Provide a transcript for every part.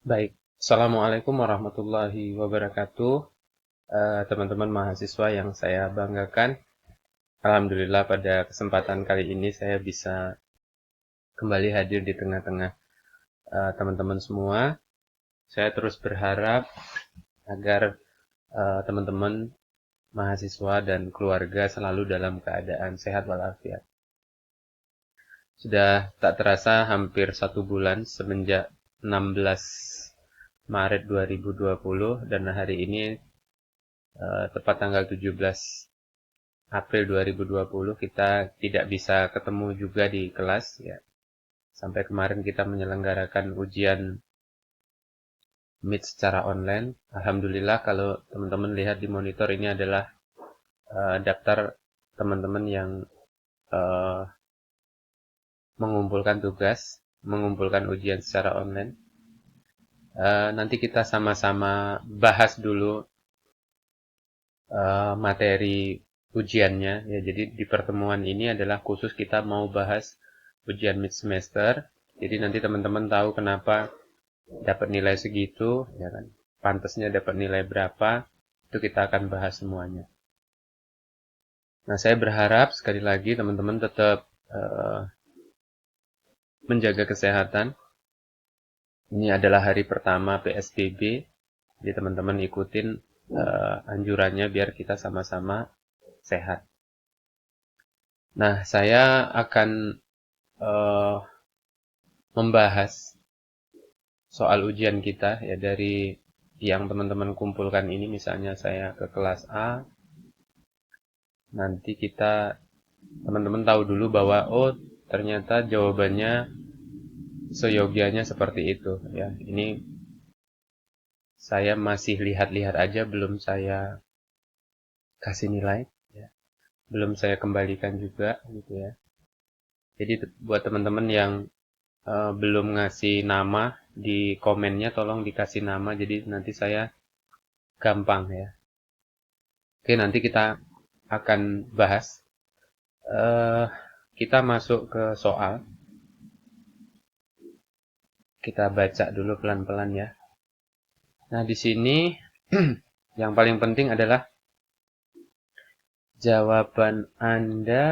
Baik, Assalamualaikum warahmatullahi wabarakatuh. Teman-teman mahasiswa yang saya banggakan, Alhamdulillah pada kesempatan kali ini saya bisa kembali hadir di tengah-tengah teman-teman semua. Saya terus berharap agar teman-teman mahasiswa dan keluarga selalu dalam keadaan sehat walafiat. Sudah tak terasa hampir 1 bulan semenjak 16 Maret 2020 dan hari ini tepat tanggal 17 April 2020 kita tidak bisa ketemu juga di kelas ya. Sampai kemarin kita menyelenggarakan ujian Meet secara online. Alhamdulillah kalau teman-teman lihat di monitor ini adalah daftar teman-teman yang uh, mengumpulkan tugas, mengumpulkan ujian secara online. Nanti kita sama-sama bahas dulu materi ujiannya ya. Jadi di pertemuan ini adalah khusus kita mau bahas ujian mid semester. Jadi nanti teman-teman tahu kenapa dapat nilai segitu ya kan. Pantasnya dapat nilai berapa, itu kita akan bahas semuanya. Nah, saya berharap sekali lagi teman-teman tetap menjaga kesehatan. Ini adalah hari pertama PSBB. Jadi teman-teman ikutin anjurannya biar kita sama-sama sehat. Nah, saya akan membahas soal ujian kita ya dari yang teman-teman kumpulkan ini. Misalnya saya ke kelas A, nanti teman-teman tahu dulu bahwa oh ternyata jawabannya seyogianya seperti itu ya. Ini saya masih lihat-lihat aja, belum saya kasih nilai ya. Belum saya kembalikan juga gitu ya. Jadi buat teman-teman yang belum ngasih nama di komennya, tolong dikasih nama jadi nanti saya gampang ya. Oke, nanti kita akan bahas. Eh, kita masuk ke soal. Kita baca dulu pelan-pelan ya. Nah, di sini yang paling penting adalah jawaban Anda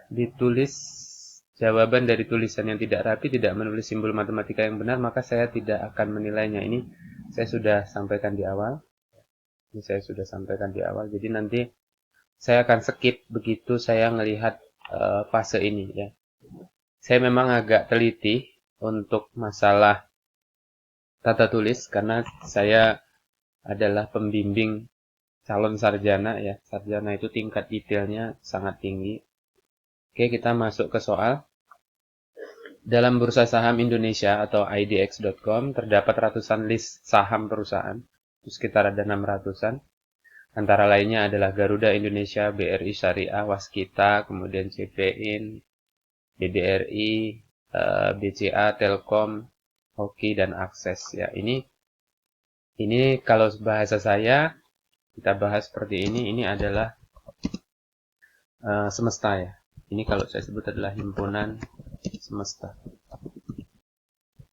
ditulis. Jawaban dari tulisan yang tidak rapi, tidak menulis simbol matematika yang benar, maka saya tidak akan menilainya. Ini saya sudah sampaikan di awal. Jadi nanti saya akan skip begitu saya melihat fase ini ya. Saya memang agak teliti untuk masalah tata tulis karena saya adalah pembimbing calon sarjana ya. Sarjana itu tingkat detailnya sangat tinggi. Oke, kita masuk ke soal. Dalam Bursa Saham Indonesia atau idx.com terdapat ratusan list saham perusahaan. Sekitar ada 600-an. Antara lainnya adalah Garuda Indonesia, BRI Syariah, Waskita, kemudian CVIN, BBRI, BCA, Telkom, Hoki, dan Akses. Ya, ini kalau bahasa saya kita bahas seperti ini. Ini adalah semesta ya. Ini kalau saya sebut adalah himpunan semesta.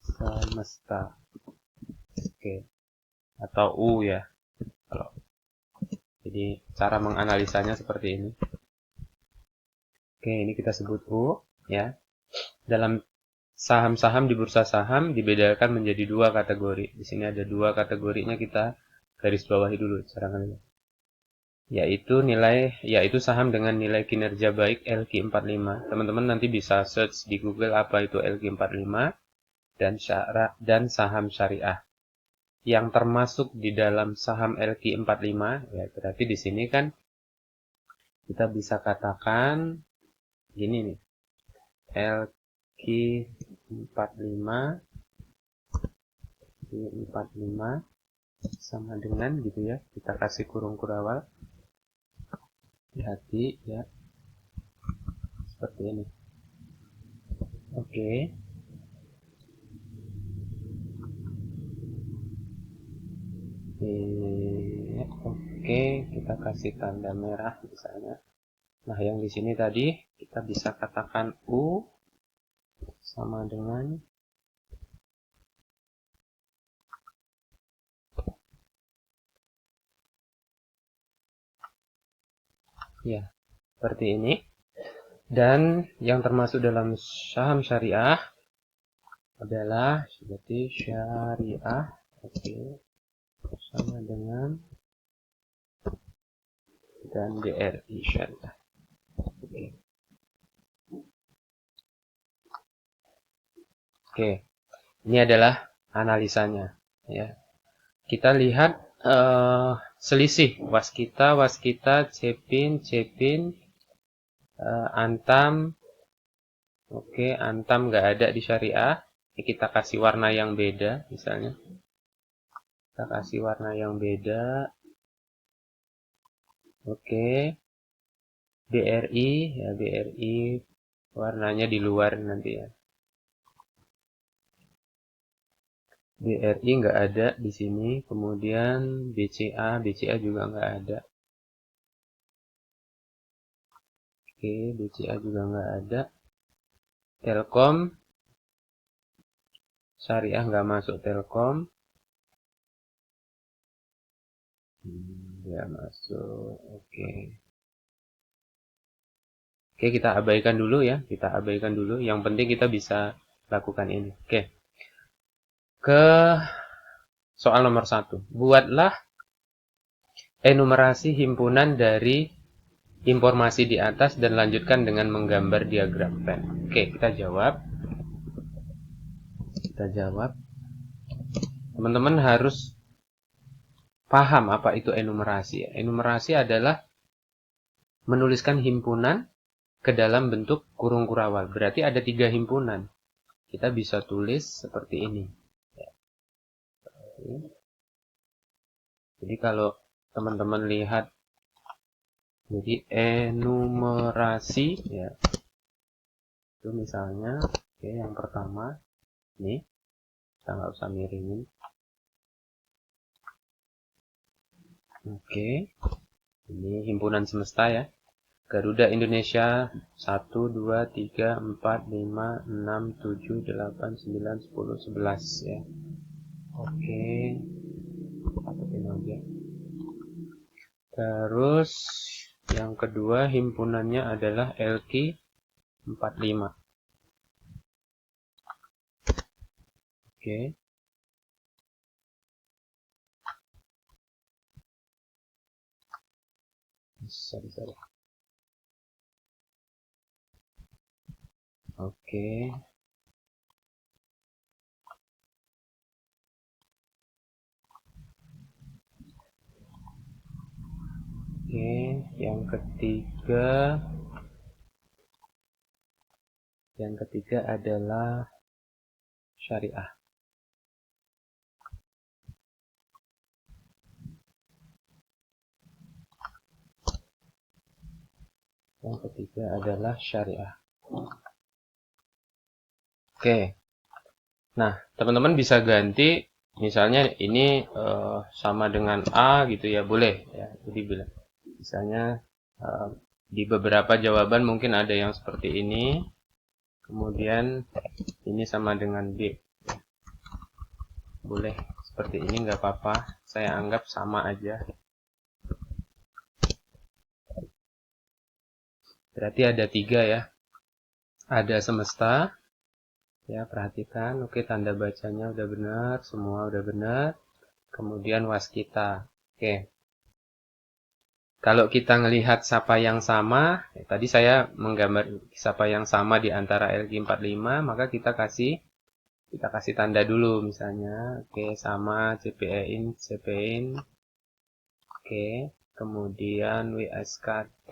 Semesta. Oke. Atau U ya. Kalau jadi cara menganalisanya seperti ini. Oke, ini kita sebut U ya. Dalam saham-saham di bursa saham dibedakan menjadi dua kategori. Di sini ada dua kategorinya, kita garis bawahi dulu cara nilai. Yaitu saham dengan nilai kinerja baik LQ45. Teman-teman nanti bisa search di Google apa itu LQ45 dan saham syariah. Yang termasuk di dalam saham LQ45 ya, berarti di sini kan kita bisa katakan gini nih. LQ45 sama dengan gitu ya, kita kasih kurung kurawal, hati ya, seperti ini. Oke. Oke, kita kasih tanda merah misalnya. Nah, yang di sini tadi kita bisa katakan U sama dengan Ya, seperti ini. Dan yang termasuk dalam saham syariah adalah seperti syariah. Oke, sama dengan dan BRI syariah. Oke. Oke, ini adalah analisanya. Ya, kita lihat selisih waskita, cepin, antam. Oke, antam nggak ada di syariah. Ini kita kasih warna yang beda, misalnya. Kita kasih warna yang beda. Oke, BRI, ya BRI warnanya di luar nanti ya. BRI nggak ada di sini, kemudian BCA juga nggak ada. Oke, BCA juga nggak ada. Telkom, syariah nggak masuk Telkom. Nggak masuk, oke. Oke, kita abaikan dulu ya, kita abaikan dulu. Yang penting kita bisa lakukan ini. Oke, ke soal nomor 1. Buatlah enumerasi himpunan dari informasi di atas dan lanjutkan dengan menggambar diagram Venn. Oke, kita jawab. Teman-teman harus paham apa itu enumerasi. Enumerasi adalah menuliskan himpunan ke dalam bentuk kurung kurawal. Berarti ada 3 himpunan. Kita bisa tulis seperti ini. Jadi kalau teman-teman lihat, jadi enumerasi ya, itu misalnya, oke, yang pertama ini kita nggak usah miringin. Oke, ini himpunan semesta ya. Garuda Indonesia 1, 2, 3, 4, 5, 6, 7, 8, 9, 10, 11 ya. Oke, masukin aja. Terus yang kedua himpunannya adalah LQ 45. Oke. Sorry. Oke. Oke, yang ketiga adalah syariah. Yang ketiga adalah syariah. Oke. Nah, teman-teman bisa ganti, misalnya ini sama dengan A gitu ya, boleh ya. Jadi misalnya di beberapa jawaban mungkin ada yang seperti ini, kemudian ini sama dengan B. Boleh seperti ini, nggak apa-apa. Saya anggap sama aja. Berarti ada 3 ya. Ada semesta. Ya, perhatikan. Oke, tanda bacanya udah benar. Semua udah benar. Kemudian waskita. Oke. Kalau kita melihat sapa yang sama, tadi saya menggambar sapa yang sama di antara LQ45, maka kita kasih tanda dulu misalnya. Oke, sama CPIN. Oke, kemudian WSKT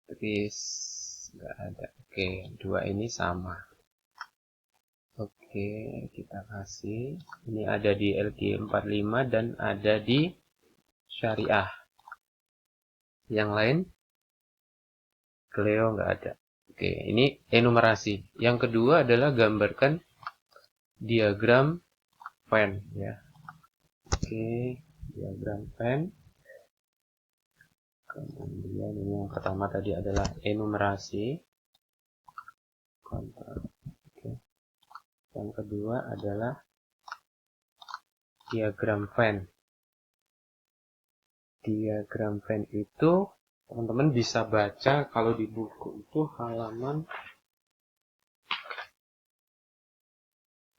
Tris nggak ada. Oke, 2 ini sama. Oke, kita kasih. Ini ada di LQ45 dan ada di syariah. Yang lain? Cleo nggak ada. Oke, ini enumerasi. Yang kedua adalah gambarkan diagram Venn ya. Oke, diagram Venn. Kemudian ini yang pertama tadi adalah enumerasi. Oke. Yang kedua adalah diagram Venn. diagram Venn itu teman-teman bisa baca kalau di buku itu halaman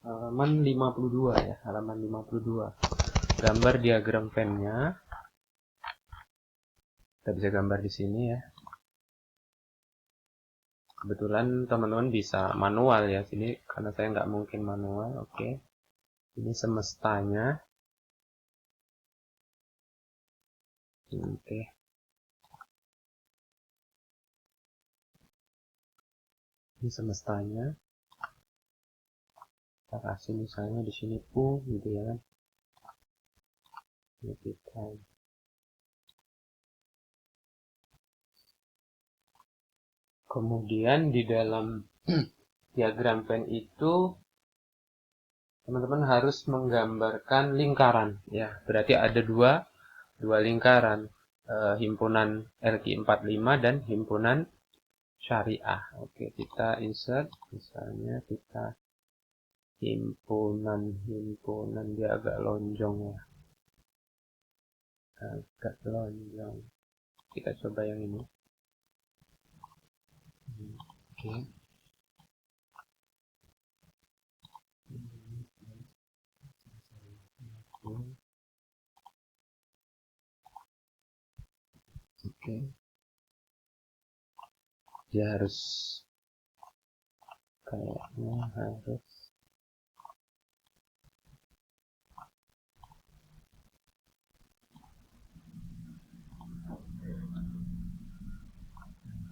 52 ya, halaman 52. Gambar diagram Venn-nya. Kita bisa gambar di sini ya. Kebetulan teman-teman bisa manual ya sini karena saya nggak mungkin manual. Oke. Ini semestanya. Oke. Ini semestanya. Kita kasih misalnya di sini U gitu ya kan. Ini kita. Kemudian di dalam diagram Venn itu teman-teman harus menggambarkan lingkaran ya. Berarti ada dua lingkaran, himpunan LQ45 dan himpunan syariah. Oke, kita insert misalnya kita himpunan dia agak lonjong ya. Agak lonjong. Kita coba yang ini. Oke. Oke. Dia harus kayaknya harus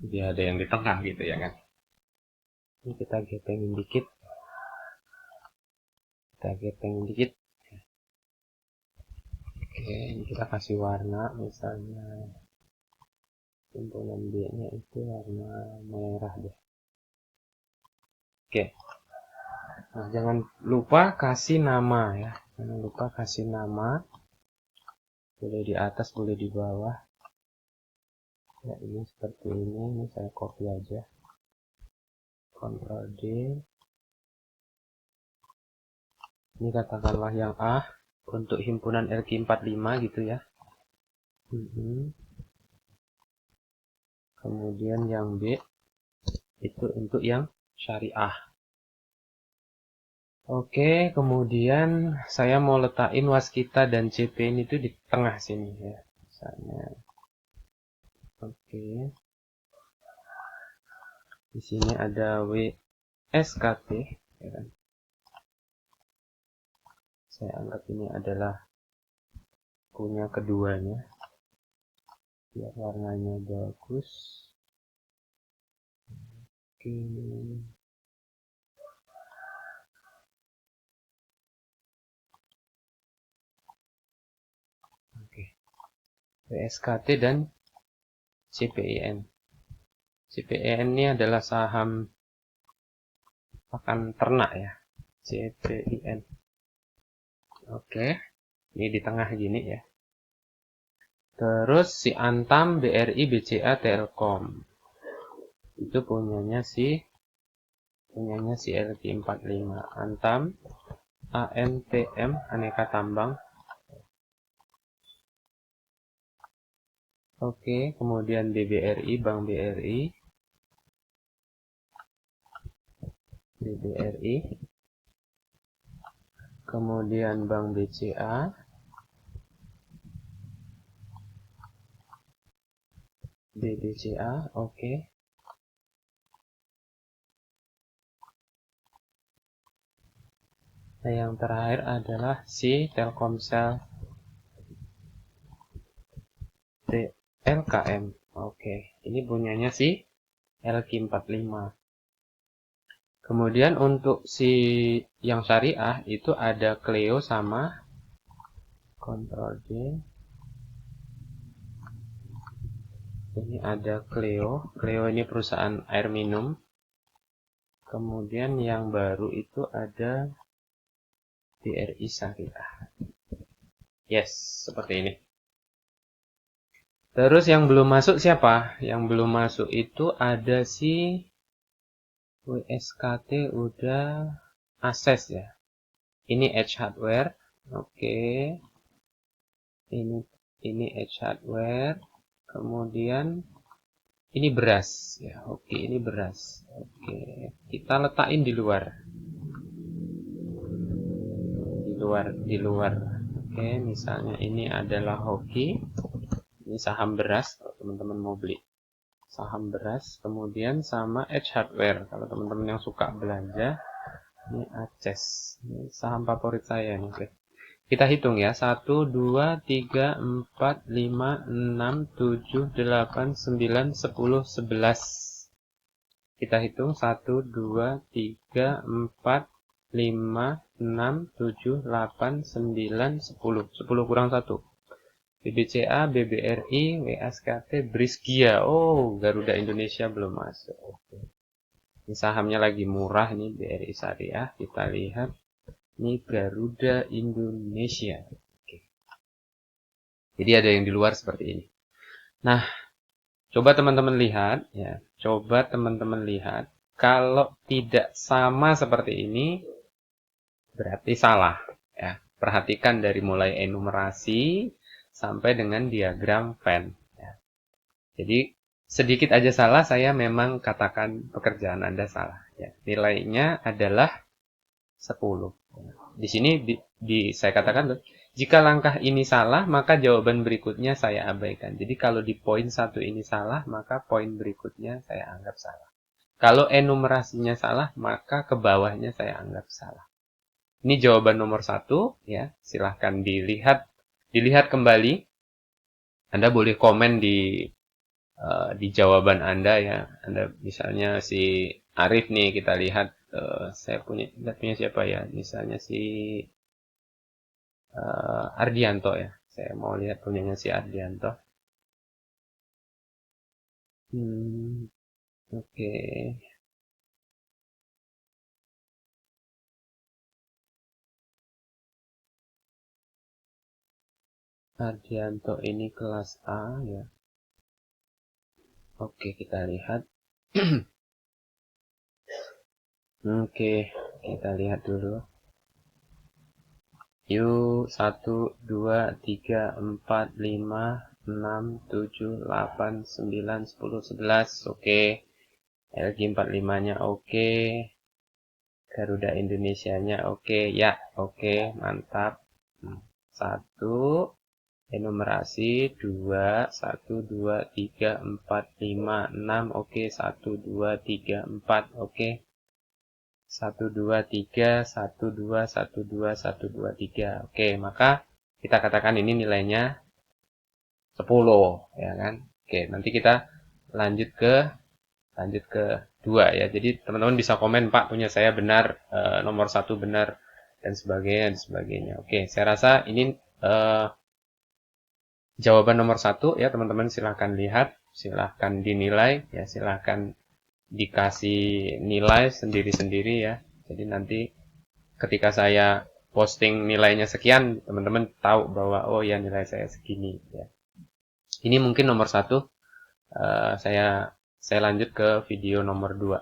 dia ada yang di tengah gitu ya kan. Ini kita gepengin dikit. Oke, ini kita kasih warna misalnya himpunan B-nya itu warna merah deh. Oke. Nah, jangan lupa kasih nama ya. Jangan lupa kasih nama. Boleh di atas, boleh di bawah. Ya, ini seperti ini. Ini saya copy aja. Ctrl D. Ini katakanlah yang A untuk himpunan LQ45 gitu ya. Kemudian yang B itu untuk yang syariah. Oke, kemudian saya mau letakin waskita dan CP ini tuh di tengah sini ya. Misalnya. Oke. Di sini ada WSKT ya kan. Saya anggap ini adalah punya keduanya biar warnanya bagus. Oke. WSKT dan CPIN. CPIN ini adalah saham pakan ternak ya. CPIN. Oke. Ini di tengah gini ya. Terus si Antam, BRI, BCA, Telkom. Itu punyanya si LQ45. Antam, ANTM, Aneka Tambang. Oke, kemudian BBRI, Bank BRI. Kemudian Bank BCA. BBCA, oke. Nah, yang terakhir adalah si Telkomsel TLKM. Oke, ini punyanya si LQ45. Kemudian untuk si yang syariah itu ada Cleo sama Ctrl D. Ini ada Cleo. Cleo ini perusahaan air minum. Kemudian yang baru itu ada BRI Syariah. Yes, seperti ini. Terus yang belum masuk siapa? Yang belum masuk itu ada si WSKT udah akses ya. Ini Edge Hardware. Oke. Ini ini edge hardware, kemudian ini beras ya. Oke, ini beras. Oke, kita letakin di luar. Di luar. Oke, misalnya ini adalah hoki. Ini saham beras kalau teman-teman mau beli. Saham beras, kemudian sama edge hardware. Kalau teman-teman yang suka belanja, ini Aces. Ini saham favorit saya nih. Oke. Kita hitung ya. 1, 2, 3, 4, 5, 6, 7, 8, 9, 10, 11. Kita hitung 1, 2, 3, 4, 5, 6, 7, 8, 9, 10. 10 kurang 1. BBCA, BBRI, WSKT, Brisgia. Oh, Garuda Indonesia belum masuk. Oke. Ini sahamnya lagi murah nih, BRI Syariah. Kita lihat. Ini Garuda Indonesia. Oke. Jadi ada yang di luar seperti ini. Nah, coba teman-teman lihat ya. Coba teman-teman lihat. Kalau tidak sama seperti ini, berarti salah. Ya. Perhatikan dari mulai enumerasi sampai dengan diagram Venn. Ya. Jadi sedikit aja salah, saya memang katakan pekerjaan Anda salah. Ya. Nilainya adalah 10. Di sini saya katakan loh, jika langkah ini salah, maka jawaban berikutnya saya abaikan. Jadi kalau di poin 1 ini salah, maka poin berikutnya saya anggap salah. Kalau enumerasinya salah, maka ke bawahnya saya anggap salah. Ini jawaban nomor 1 ya. Silahkan dilihat kembali. Anda boleh komen di jawaban Anda ya. Anda misalnya si Arif nih, kita lihat saya punya siapa ya? Misalnya si Ardianto ya. Saya mau lihat punyanya si Ardianto. Oke. Ardianto ini kelas A ya. Oke, kita lihat. Oke, kita lihat dulu. Yuk, 1, 2, 3, 4, 5, 6, 7, 8, 9, 10, 11. Oke. LG 45-nya oke. Garuda Indonesia-nya oke. Ya, oke, mantap. 1, enumerasi 2, 1, 2, 3, 4, 5, 6, oke. 1, 2, 3, 4, oke. 1, 2, 3, 1, 2, 1, 2, 1, 2, 3. Oke, maka kita katakan ini nilainya 10, ya kan? Oke, nanti kita lanjut ke 2 ya. Jadi teman-teman bisa komen, Pak, punya saya benar, nomor 1 benar, dan sebagainya. Oke, saya rasa ini jawaban nomor 1 ya, teman-teman silahkan lihat, silahkan dinilai ya, silahkan dikasih nilai sendiri-sendiri ya. Jadi nanti ketika saya posting nilainya sekian, teman-teman tahu bahwa oh ya nilai saya segini ya. Ini mungkin nomor 1. Saya lanjut ke video nomor 2.